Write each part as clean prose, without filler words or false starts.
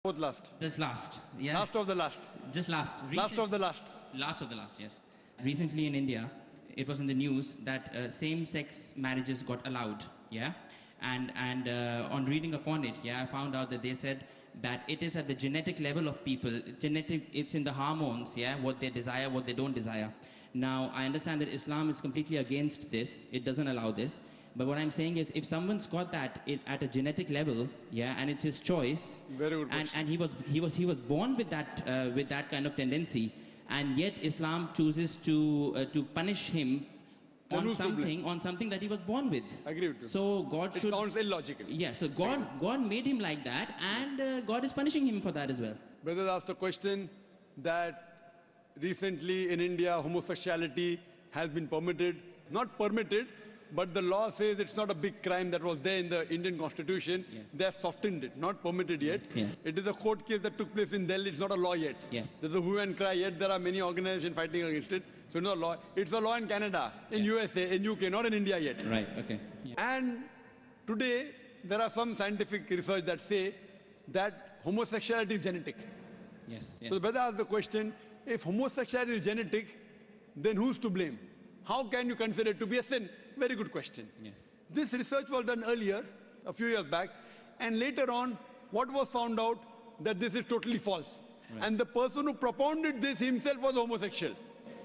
Both last. Just last. Yeah. Last of the last. Just last. Last of the last. Last of the last, yes. Recently in India, it was in the news that same-sex marriages got allowed, yeah? And on reading upon it, yeah, I found out that they said that it is at the genetic level of people. It's in the hormones, yeah, what they desire, what they don't desire. Now, I understand that Islam is completely against this. It doesn't allow this. But what I'm saying is, if someone's got that at a genetic level, yeah, and it's his choice, very good question. and he was born with that kind of tendency, and yet Islam chooses to punish him on something that he was born with. I agree with you. So God should. It sounds illogical. Yeah. So God made him like that, and God is punishing him for that as well. Brother asked a question that recently in India homosexuality has been permitted, not permitted, but the law says it's not a big crime that was there in the Indian constitution. Yeah. They have softened it, not permitted yet. Yes. It is a court case that took place in Delhi. It's not a law yet. Yes. There's a hue and cry yet. There are many organizations fighting against it. So it's not a law. It's a law in Canada, in USA, in UK, not in India yet. Right, okay. Yeah. And today, there are some scientific research that say that homosexuality is genetic. Yes. So the brother asked the question, if homosexuality is genetic, then who's to blame? How can you consider it to be a sin? Very good question. Yes. This research was done earlier, a few years back, and later on, what was found out that this is totally false. Right. And the person who propounded this himself was homosexual.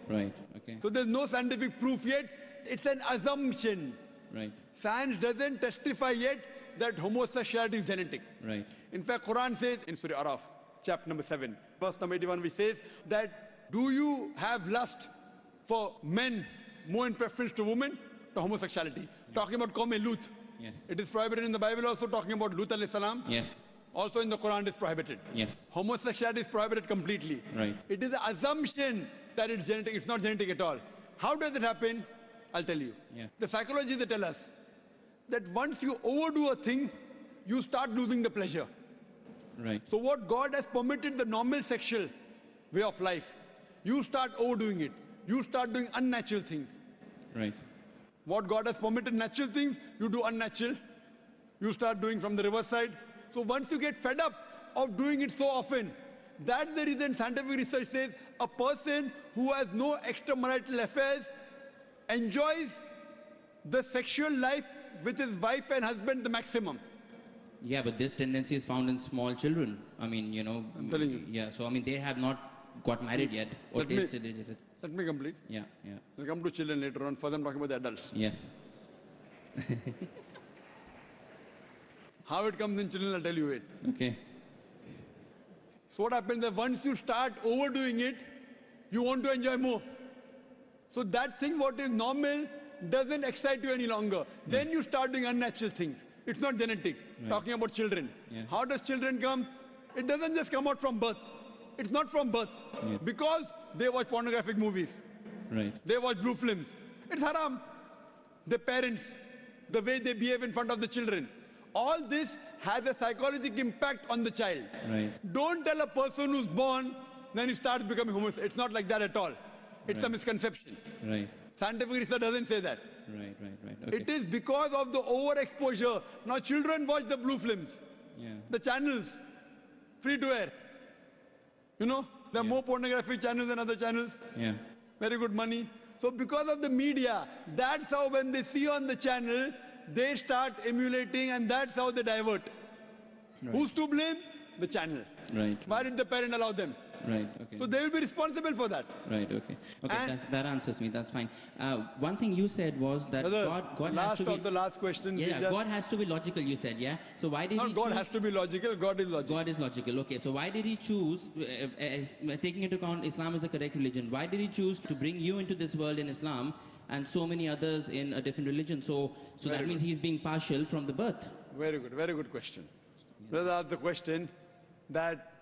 Right, okay. So there's no scientific proof yet. It's an assumption. Right. Science doesn't testify yet that homosexuality is genetic. Right. In fact, Quran says in Surah Araf, chapter number 7, verse number 81, which says that, do you have lust for men more in preference to women? To homosexuality. Yeah. Talking about Qawm Lut. Yes. It is prohibited in the Bible also, talking about Lut alayhi salam. Yes. Also in the Quran it is prohibited. Yes. Homosexuality is prohibited completely. Right. It is an assumption that it's genetic. It's not genetic at all. How does it happen? I'll tell you. Yeah. The psychologists they tell us that once you overdo a thing, you start losing the pleasure. Right. So what God has permitted the normal sexual way of life, you start overdoing it. You start doing unnatural things. Right. What God has permitted natural things, you do unnatural. You start doing from the reverse side. So once you get fed up of doing it so often, that's the reason scientific research says a person who has no extramarital affairs enjoys the sexual life with his wife and husband the maximum. Yeah, but this tendency is found in small children. I mean, you know. I'm telling you. Yeah, so I mean, they have not got married yet or tasted it. Let me complete. Yeah, yeah. We'll come to children later on. First I'm talking about the adults. Yes. How it comes in children, I'll tell you it. Okay. So what happens is once you start overdoing it, you want to enjoy more. So that thing what is normal doesn't excite you any longer. Then you start doing unnatural things. It's not genetic. Right. Talking about children. Yeah. How does children come? It doesn't just come out from birth. It's not from birth. Yeah. Because they watch pornographic movies. Right. They watch blue films. It's haram. The parents, the way they behave in front of the children. All this has a psychological impact on the child. Right. Don't tell a person who's born, then he starts becoming homosexual. It's not like that at all. It's a misconception. Right. Scientific research doesn't say that. Right. Okay. It is because of the overexposure. Now children watch the blue films. Yeah. The channels, free to air. You know, there are more pornography channels than other channels. Yeah. Very good money. So because of the media, that's how when they see on the channel, they start emulating and that's how they divert. Right. Who's to blame? The channel. Right. Why did the parent allow them? Right, okay. So they will be responsible for that. Right, okay. Okay, that answers me, that's fine. One thing you said was that God has to be... the last question. Yeah, God has to be logical, you said, yeah? So why did he God choose... has to be logical, God is logical. God is logical, okay. So why did he choose, taking into account Islam is a correct religion, why did he choose to bring you into this world in Islam and so many others in a different religion? So that means he's being partial from the birth. Very good question. Brother asked the question that